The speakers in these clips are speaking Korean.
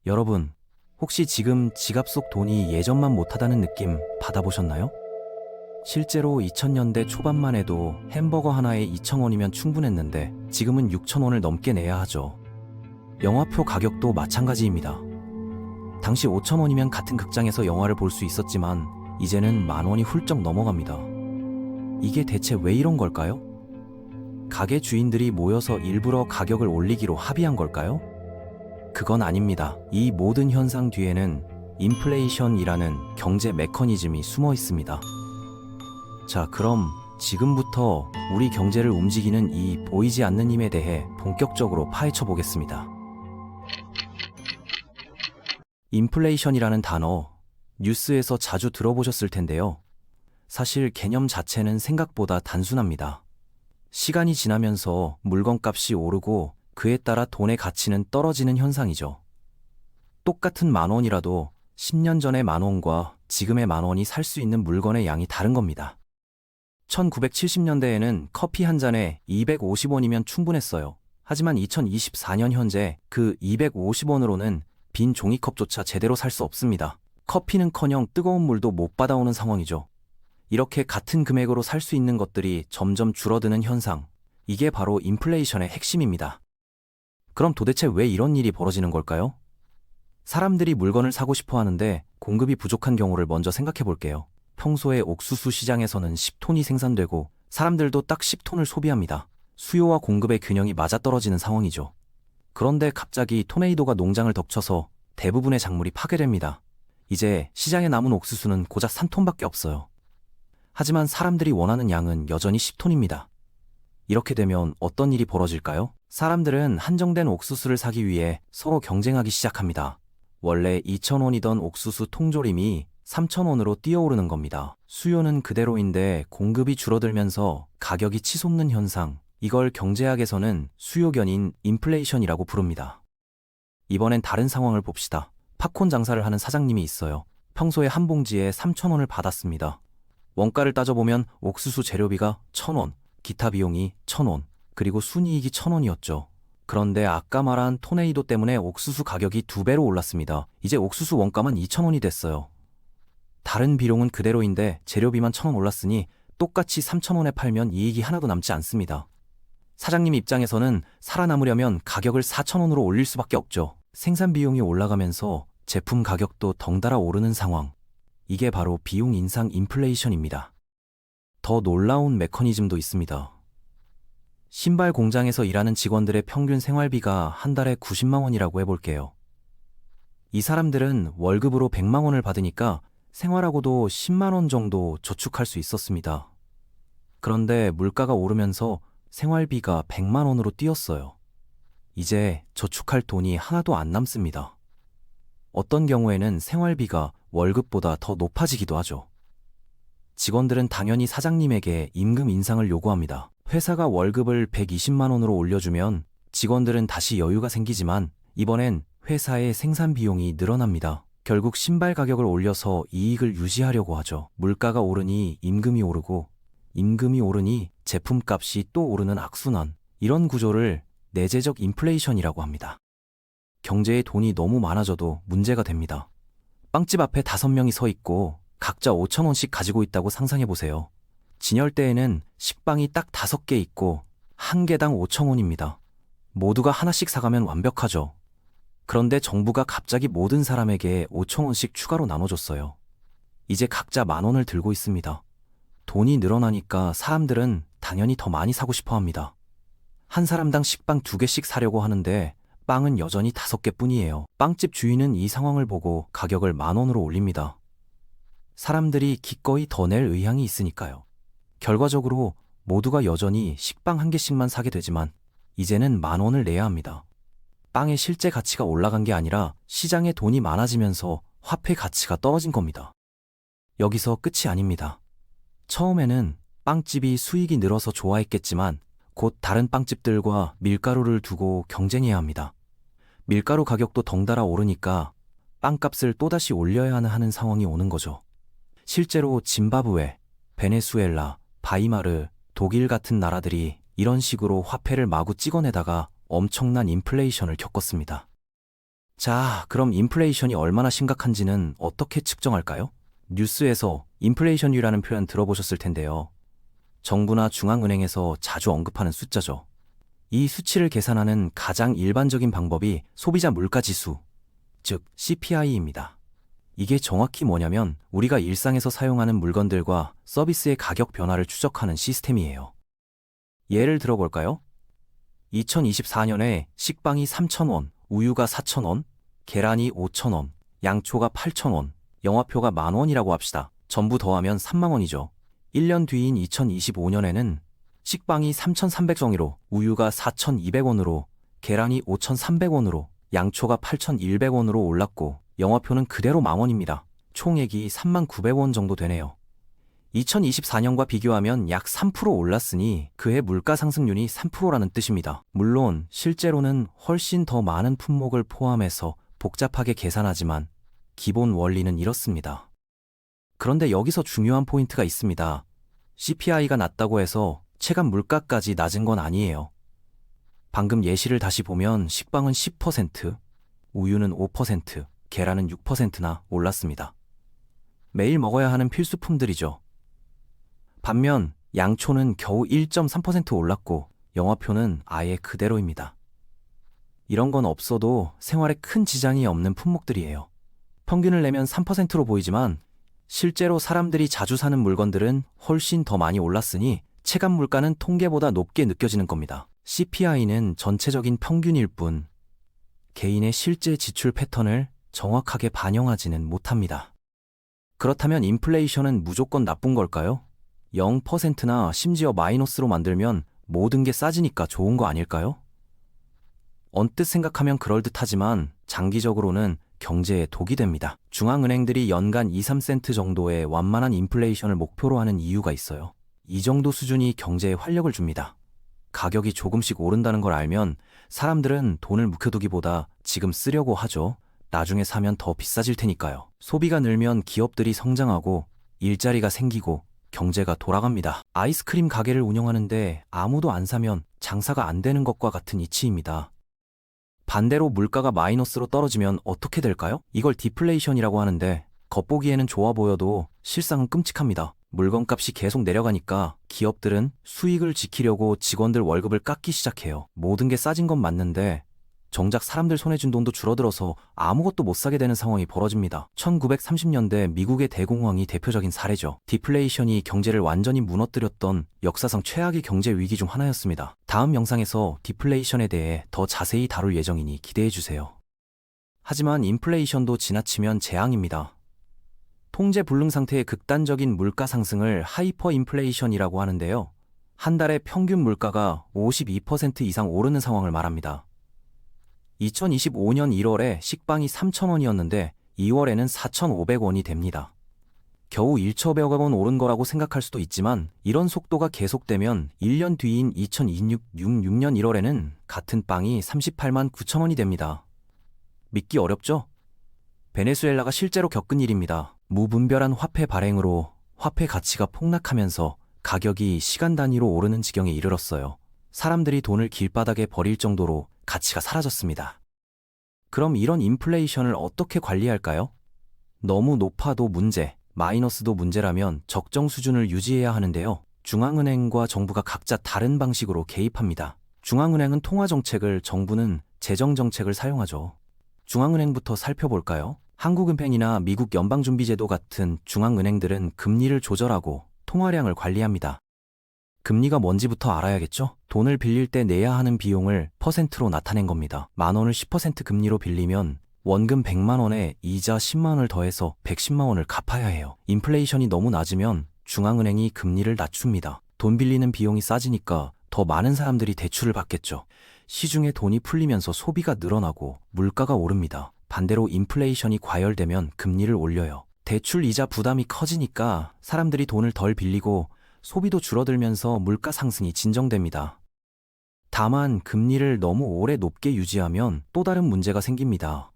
여러분, 혹시 지금 지갑 속 돈이 예전만 못하다는 느낌 받아보셨나요? 실제로 2000년대 초반만 해도 햄버거 하나에 2,000원이면 충분했는데 지금은 6,000원을 넘게 내야 하죠. 영화표 가격도 마찬가지입니다. 당시 5,000원이면 같은 극장에서 영화를 볼 수 있었지만 이제는 10,000원이 훌쩍 넘어갑니다. 이게 대체 왜 이런 걸까요? 가게 주인들이 모여서 일부러 가격을 올리기로 합의한 걸까요? 그건 아닙니다. 이 모든 현상 뒤에는 인플레이션이라는 경제 메커니즘이 숨어 있습니다. 자, 그럼 지금부터 우리 경제를 움직이는 이 보이지 않는 힘에 대해 본격적으로 파헤쳐 보겠습니다. 인플레이션이라는 단어, 뉴스에서 자주 들어보셨을 텐데요. 사실 개념 자체는 생각보다 단순합니다. 시간이 지나면서 물건값이 오르고 그에 따라 돈의 가치는 떨어지는 현상이죠. 똑같은 10,000원이라도 10년 전의 10,000원과 지금의 10,000원이 살 수 있는 물건의 양이 다른 겁니다. 1970년대에는 커피 한 잔에 250원이면 충분했어요. 하지만 2024년 현재 그 250원으로는 빈 종이컵조차 제대로 살 수 없습니다. 커피는커녕 뜨거운 물도 못 받아오는 상황이죠. 이렇게 같은 금액으로 살 수 있는 것들이 점점 줄어드는 현상, 이게 바로 인플레이션의 핵심입니다. 그럼 도대체 왜 이런 일이 벌어지는 걸까요? 사람들이 물건을 사고 싶어 하는데 공급이 부족한 경우를 먼저 생각해 볼게요. 평소에 옥수수 시장에서는 10톤이 생산되고 사람들도 딱 10톤을 소비합니다. 수요와 공급의 균형이 맞아떨어지는 상황이죠. 그런데 갑자기 토네이도가 농장을 덮쳐서 대부분의 작물이 파괴됩니다. 이제 시장에 남은 옥수수는 고작 3톤밖에 없어요. 하지만 사람들이 원하는 양은 여전히 10톤입니다. 이렇게 되면 어떤 일이 벌어질까요? 사람들은 한정된 옥수수를 사기 위해 서로 경쟁하기 시작합니다. 원래 2,000원이던 옥수수 통조림이 3,000원으로 뛰어오르는 겁니다. 수요는 그대로인데 공급이 줄어들면서 가격이 치솟는 현상, 이걸 경제학에서는 수요견인 인플레이션이라고 부릅니다. 이번엔 다른 상황을 봅시다. 팝콘 장사를 하는 사장님이 있어요. 평소에 한 봉지에 3,000원을 받았습니다. 원가를 따져보면 옥수수 재료비가 1,000원, 기타 비용이 1,000원, 그리고 순이익이 1,000원이었죠. 그런데 아까 말한 토네이도 때문에 옥수수 가격이 2배로 올랐습니다. 이제 옥수수 원가만 2,000원이 됐어요. 다른 비용은 그대로인데 재료비만 1,000원 올랐으니 똑같이 3,000원에 팔면 이익이 하나도 남지 않습니다. 사장님 입장에서는 살아남으려면 가격을 4,000원으로 올릴 수밖에 없죠. 생산 비용이 올라가면서 제품 가격도 덩달아 오르는 상황. 이게 바로 비용 인상 인플레이션입니다. 더 놀라운 메커니즘도 있습니다. 신발 공장에서 일하는 직원들의 평균 생활비가 한 달에 90만 원이라고 해볼게요. 이 사람들은 월급으로 100만 원을 받으니까 생활하고도 10만 원 정도 저축할 수 있었습니다. 그런데 물가가 오르면서 생활비가 100만 원으로 뛰었어요. 이제 저축할 돈이 하나도 안 남습니다. 어떤 경우에는 생활비가 월급보다 더 높아지기도 하죠. 직원들은 당연히 사장님에게 임금 인상을 요구합니다. 회사가 월급을 120만 원으로 올려주면 직원들은 다시 여유가 생기지만 이번엔 회사의 생산 비용이 늘어납니다. 결국 신발 가격을 올려서 이익을 유지하려고 하죠. 물가가 오르니 임금이 오르고 임금이 오르니 제품값이 또 오르는 악순환. 이런 구조를 내재적 인플레이션이라고 합니다. 경제에 돈이 너무 많아져도 문제가 됩니다. 빵집 앞에 5명이 서 있고 각자 5,000원씩 가지고 있다고 상상해보세요. 진열대에는 식빵이 딱 5개 있고 한 개당 5,000원입니다. 모두가 하나씩 사가면 완벽하죠. 그런데 정부가 갑자기 모든 사람에게 5,000원씩 추가로 나눠줬어요. 이제 각자 10,000원을 들고 있습니다. 돈이 늘어나니까 사람들은 당연히 더 많이 사고 싶어 합니다. 한 사람당 식빵 2개씩 사려고 하는데 빵은 여전히 5개 뿐이에요. 빵집 주인은 이 상황을 보고 가격을 10,000원으로 올립니다. 사람들이 기꺼이 더 낼 의향이 있으니까요. 결과적으로 모두가 여전히 식빵 1개씩만 사게 되지만 이제는 10,000원을 내야 합니다. 빵의 실제 가치가 올라간 게 아니라 시장에 돈이 많아지면서 화폐 가치가 떨어진 겁니다. 여기서 끝이 아닙니다. 처음에는 빵집이 수익이 늘어서 좋아했겠지만 곧 다른 빵집들과 밀가루를 두고 경쟁해야 합니다. 밀가루 가격도 덩달아 오르니까 빵값을 또다시 올려야 하는 상황이 오는 거죠. 실제로 짐바브웨, 베네수엘라, 바이마르, 독일 같은 나라들이 이런 식으로 화폐를 마구 찍어내다가 엄청난 인플레이션을 겪었습니다. 자, 그럼 인플레이션이 얼마나 심각한지는 어떻게 측정할까요? 뉴스에서 인플레이션율이라는 표현 들어보셨을 텐데요. 정부나 중앙은행에서 자주 언급하는 숫자죠. 이 수치를 계산하는 가장 일반적인 방법이 소비자 물가지수, 즉 CPI입니다. 이게 정확히 뭐냐면 우리가 일상에서 사용하는 물건들과 서비스의 가격 변화를 추적하는 시스템이에요. 예를 들어볼까요? 2024년에 식빵이 3,000원, 우유가 4,000원, 계란이 5,000원, 양초가 8,000원, 영화표가 10,000원이라고 합시다. 전부 더하면 30,000원이죠. 1년 뒤인 2025년에는 식빵이 3,300정이로, 우유가 4,200원으로, 계란이 5,300원으로, 양초가 8,100원으로 올랐고 영화표는 그대로 10,000원입니다. 총액이 39,000원 정도 되네요. 2024년과 비교하면 약 3% 올랐으니 그해 물가 상승률이 3%라는 뜻입니다. 물론 실제로는 훨씬 더 많은 품목을 포함해서 복잡하게 계산하지만 기본 원리는 이렇습니다. 그런데 여기서 중요한 포인트가 있습니다. CPI가 낮다고 해서 체감 물가까지 낮은 건 아니에요. 방금 예시를 다시 보면 식빵은 10%, 우유는 5%, 계란은 6%나 올랐습니다. 매일 먹어야 하는 필수품들이죠. 반면 양초는 겨우 1.3% 올랐고 영화표는 아예 그대로입니다. 이런 건 없어도 생활에 큰 지장이 없는 품목들이에요. 평균을 내면 3%로 보이지만 실제로 사람들이 자주 사는 물건들은 훨씬 더 많이 올랐으니 체감 물가는 통계보다 높게 느껴지는 겁니다. CPI는 전체적인 평균일 뿐 개인의 실제 지출 패턴을 정확하게 반영하지는 못합니다. 그렇다면 인플레이션은 무조건 나쁜 걸까요? 0%나 심지어 마이너스로 만들면 모든 게 싸지니까 좋은 거 아닐까요? 언뜻 생각하면 그럴듯하지만 장기적으로는 경제에 독이 됩니다. 중앙은행들이 연간 2~3센트 정도의 완만한 인플레이션을 목표로 하는 이유가 있어요. 이 정도 수준이 경제에 활력을 줍니다. 가격이 조금씩 오른다는 걸 알면 사람들은 돈을 묵혀두기보다 지금 쓰려고 하죠. 나중에 사면 더 비싸질 테니까요. 소비가 늘면 기업들이 성장하고 일자리가 생기고 경제가 돌아갑니다. 아이스크림 가게를 운영하는데 아무도 안 사면 장사가 안 되는 것과 같은 이치입니다. 반대로 물가가 마이너스로 떨어지면 어떻게 될까요? 이걸 디플레이션이라고 하는데 겉보기에는 좋아 보여도 실상은 끔찍합니다. 물건값이 계속 내려가니까 기업들은 수익을 지키려고 직원들 월급을 깎기 시작해요. 모든 게 싸진 건 맞는데 정작 사람들 손에 준 돈도 줄어들어서 아무것도 못 사게 되는 상황이 벌어집니다. 1930년대 미국의 대공황이 대표적인 사례죠. 디플레이션이 경제를 완전히 무너뜨렸던 역사상 최악의 경제 위기 중 하나였습니다. 다음 영상에서 디플레이션에 대해 더 자세히 다룰 예정이니 기대해주세요. 하지만 인플레이션도 지나치면 재앙입니다. 통제 불능 상태의 극단적인 물가 상승을 하이퍼 인플레이션이라고 하는데요. 한 달에 평균 물가가 52% 이상 오르는 상황을 말합니다. 2025년 1월에 식빵이 3,000원이었는데 2월에는 4,500원이 됩니다. 겨우 1,100원 오른 거라고 생각할 수도 있지만 이런 속도가 계속되면 1년 뒤인 2026년 1월에는 같은 빵이 38만 9천원이 됩니다. 믿기 어렵죠? 베네수엘라가 실제로 겪은 일입니다. 무분별한 화폐 발행으로 화폐 가치가 폭락하면서 가격이 시간 단위로 오르는 지경에 이르렀어요. 사람들이 돈을 길바닥에 버릴 정도로 가치가 사라졌습니다. 그럼 이런 인플레이션을 어떻게 관리할까요? 너무 높아도 문제, 마이너스도 문제라면 적정 수준을 유지해야 하는데요. 중앙은행과 정부가 각자 다른 방식으로 개입합니다. 중앙은행은 통화정책을, 정부는 재정정책을 사용하죠. 중앙은행부터 살펴볼까요? 한국은행이나 미국 연방준비제도 같은 중앙은행들은 금리를 조절하고 통화량을 관리합니다. 금리가 뭔지부터 알아야겠죠? 돈을 빌릴 때 내야 하는 비용을 퍼센트로 나타낸 겁니다. 10,000원을 10% 금리로 빌리면 원금 100만 원에 이자 10만 원을 더해서 110만 원을 갚아야 해요. 인플레이션이 너무 낮으면 중앙은행이 금리를 낮춥니다. 돈 빌리는 비용이 싸지니까 더 많은 사람들이 대출을 받겠죠. 시중에 돈이 풀리면서 소비가 늘어나고 물가가 오릅니다. 반대로 인플레이션이 과열되면 금리를 올려요. 대출 이자 부담이 커지니까 사람들이 돈을 덜 빌리고 소비도 줄어들면서 물가 상승이 진정됩니다. 다만 금리를 너무 오래 높게 유지하면 또 다른 문제가 생깁니다.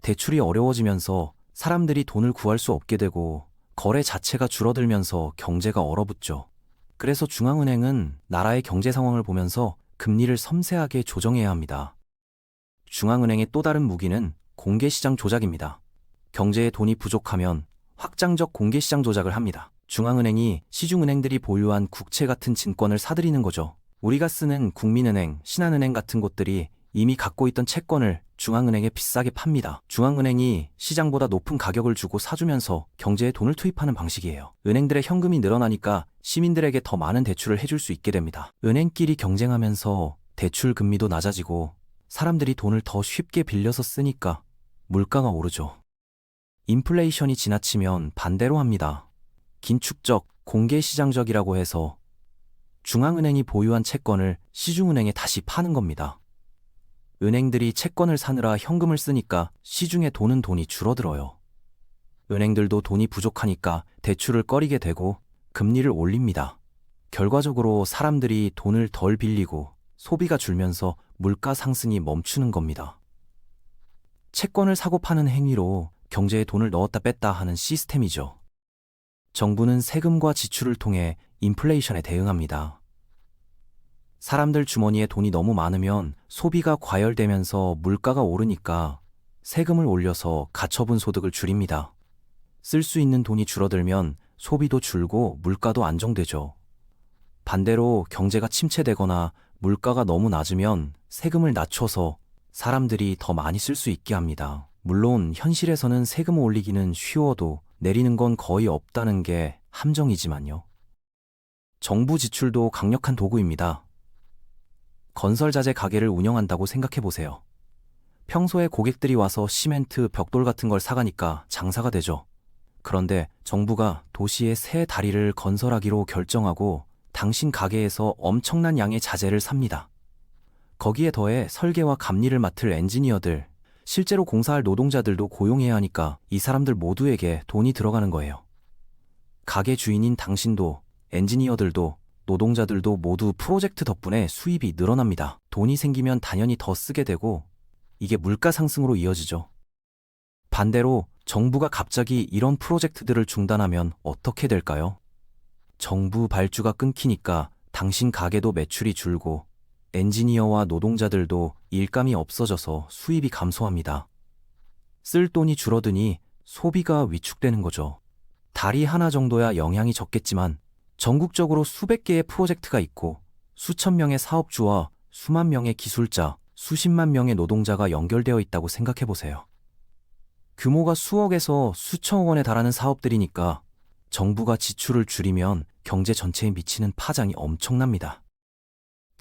대출이 어려워지면서 사람들이 돈을 구할 수 없게 되고 거래 자체가 줄어들면서 경제가 얼어붙죠. 그래서 중앙은행은 나라의 경제 상황을 보면서 금리를 섬세하게 조정해야 합니다. 중앙은행의 또 다른 무기는 공개시장 조작입니다. 경제에 돈이 부족하면 확장적 공개시장 조작을 합니다. 중앙은행이 시중은행들이 보유한 국채 같은 증권을 사들이는 거죠. 우리가 쓰는 국민은행, 신한은행 같은 곳들이 이미 갖고 있던 채권을 중앙은행에 비싸게 팝니다. 중앙은행이 시장보다 높은 가격을 주고 사주면서 경제에 돈을 투입하는 방식이에요. 은행들의 현금이 늘어나니까 시민들에게 더 많은 대출을 해줄 수 있게 됩니다. 은행끼리 경쟁하면서 대출 금리도 낮아지고 사람들이 돈을 더 쉽게 빌려서 쓰니까 물가가 오르죠. 인플레이션이 지나치면 반대로 합니다. 긴축적, 공개시장적이라고 해서 중앙은행이 보유한 채권을 시중은행에 다시 파는 겁니다. 은행들이 채권을 사느라 현금을 쓰니까 시중에 도는 돈이 줄어들어요. 은행들도 돈이 부족하니까 대출을 꺼리게 되고 금리를 올립니다. 결과적으로 사람들이 돈을 덜 빌리고 소비가 줄면서 물가 상승이 멈추는 겁니다. 채권을 사고 파는 행위로 경제에 돈을 넣었다 뺐다 하는 시스템이죠. 정부는 세금과 지출을 통해 인플레이션에 대응합니다. 사람들 주머니에 돈이 너무 많으면 소비가 과열되면서 물가가 오르니까 세금을 올려서 가처분 소득을 줄입니다. 쓸 수 있는 돈이 줄어들면 소비도 줄고 물가도 안정되죠. 반대로 경제가 침체되거나 물가가 너무 낮으면 세금을 낮춰서 사람들이 더 많이 쓸 수 있게 합니다. 물론 현실에서는 세금을 올리기는 쉬워도 내리는 건 거의 없다는 게 함정이지만요. 정부 지출도 강력한 도구입니다. 건설자재 가게를 운영한다고 생각해 보세요. 평소에 고객들이 와서 시멘트, 벽돌 같은 걸 사가니까 장사가 되죠. 그런데 정부가 도시의 새 다리를 건설하기로 결정하고 당신 가게에서 엄청난 양의 자재를 삽니다. 거기에 더해 설계와 감리를 맡을 엔지니어들, 실제로 공사할 노동자들도 고용해야 하니까 이 사람들 모두에게 돈이 들어가는 거예요. 가게 주인인 당신도, 엔지니어들도, 노동자들도 모두 프로젝트 덕분에 수입이 늘어납니다. 돈이 생기면 당연히 더 쓰게 되고 이게 물가 상승으로 이어지죠. 반대로 정부가 갑자기 이런 프로젝트들을 중단하면 어떻게 될까요? 정부 발주가 끊기니까 당신 가게도 매출이 줄고 엔지니어와 노동자들도 일감이 없어져서 수입이 감소합니다. 쓸 돈이 줄어드니 소비가 위축되는 거죠. 다리 하나 정도야 영향이 적겠지만 전국적으로 수백 개의 프로젝트가 있고 수천 명의 사업주와 수만 명의 기술자, 수십만 명의 노동자가 연결되어 있다고 생각해 보세요. 규모가 수억에서 수천억 원에 달하는 사업들이니까 정부가 지출을 줄이면 경제 전체에 미치는 파장이 엄청납니다.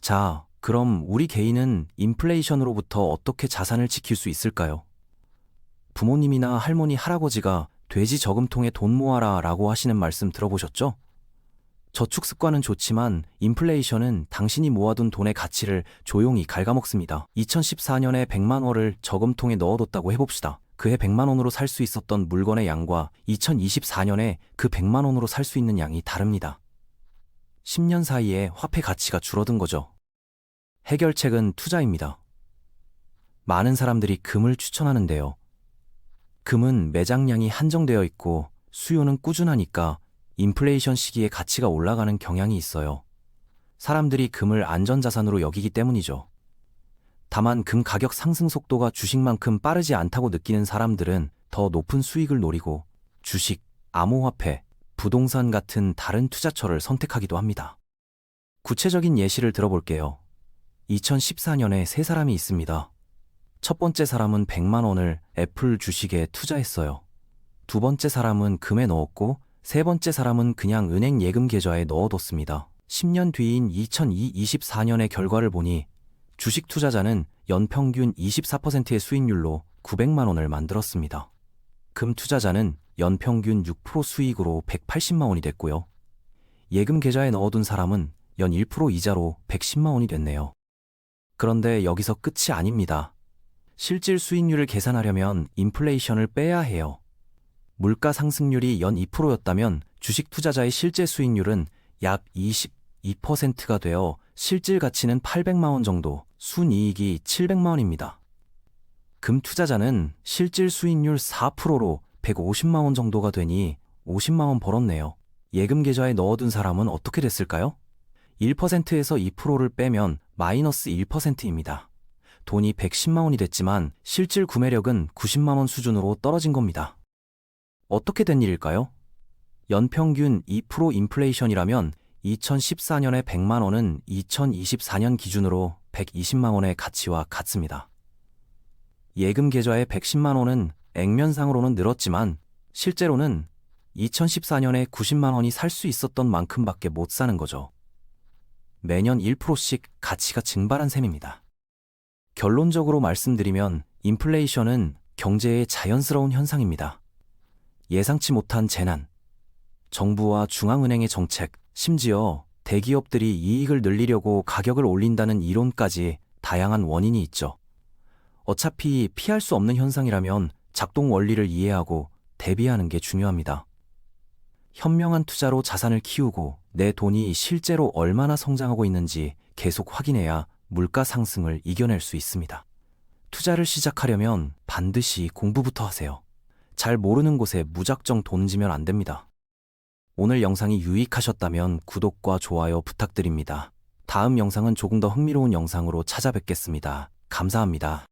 자, 그럼 우리 개인은 인플레이션으로부터 어떻게 자산을 지킬 수 있을까요? 부모님이나 할머니, 할아버지가 돼지 저금통에 돈 모아라 라고 하시는 말씀 들어보셨죠? 저축 습관은 좋지만 인플레이션은 당신이 모아둔 돈의 가치를 조용히 갉아먹습니다. 2014년에 100만 원을 저금통에 넣어뒀다고 해봅시다. 그해 100만 원으로 살 수 있었던 물건의 양과 2024년에 그 100만 원으로 살 수 있는 양이 다릅니다. 10년 사이에 화폐 가치가 줄어든 거죠. 해결책은 투자입니다. 많은 사람들이 금을 추천하는데요. 금은 매장량이 한정되어 있고 수요는 꾸준하니까 인플레이션 시기에 가치가 올라가는 경향이 있어요. 사람들이 금을 안전자산으로 여기기 때문이죠. 다만 금 가격 상승 속도가 주식만큼 빠르지 않다고 느끼는 사람들은 더 높은 수익을 노리고 주식, 암호화폐, 부동산 같은 다른 투자처를 선택하기도 합니다. 구체적인 예시를 들어볼게요. 2014년에 세 사람이 있습니다. 첫 번째 사람은 100만 원을 애플 주식에 투자했어요. 두 번째 사람은 금에 넣었고 세 번째 사람은 그냥 은행 예금 계좌에 넣어뒀습니다. 10년 뒤인 2024년의 결과를 보니 주식 투자자는 연평균 24%의 수익률로 900만 원을 만들었습니다. 금 투자자는 연평균 6% 수익으로 180만 원이 됐고요. 예금 계좌에 넣어둔 사람은 연 1% 이자로 110만 원이 됐네요. 그런데 여기서 끝이 아닙니다. 실질 수익률을 계산하려면 인플레이션을 빼야 해요. 물가 상승률이 연 2%였다면 주식 투자자의 실제 수익률은 약 22%가 되어 실질 가치는 800만 원 정도, 순이익이 700만 원입니다. 금 투자자는 실질 수익률 4%로 150만 원 정도가 되니 50만 원 벌었네요. 예금 계좌에 넣어둔 사람은 어떻게 됐을까요? 1%에서 2%를 빼면 마이너스 1%입니다. 돈이 110만 원이 됐지만 실질 구매력은 90만 원 수준으로 떨어진 겁니다. 어떻게 된 일일까요? 연평균 2% 인플레이션이라면 2014년에 100만 원은 2024년 기준으로 120만 원의 가치와 같습니다. 예금 계좌의 110만 원은 액면상으로는 늘었지만 실제로는 2014년에 90만 원이 살 수 있었던 만큼밖에 못 사는 거죠. 매년 1%씩 가치가 증발한 셈입니다. 결론적으로 말씀드리면 인플레이션은 경제의 자연스러운 현상입니다. 예상치 못한 재난, 정부와 중앙은행의 정책, 심지어 대기업들이 이익을 늘리려고 가격을 올린다는 이론까지 다양한 원인이 있죠. 어차피 피할 수 없는 현상이라면 작동 원리를 이해하고 대비하는 게 중요합니다. 현명한 투자로 자산을 키우고 내 돈이 실제로 얼마나 성장하고 있는지 계속 확인해야 물가 상승을 이겨낼 수 있습니다. 투자를 시작하려면 반드시 공부부터 하세요. 잘 모르는 곳에 무작정 돈 지면 안 됩니다. 오늘 영상이 유익하셨다면 구독과 좋아요 부탁드립니다. 다음 영상은 조금 더 흥미로운 영상으로 찾아뵙겠습니다. 감사합니다.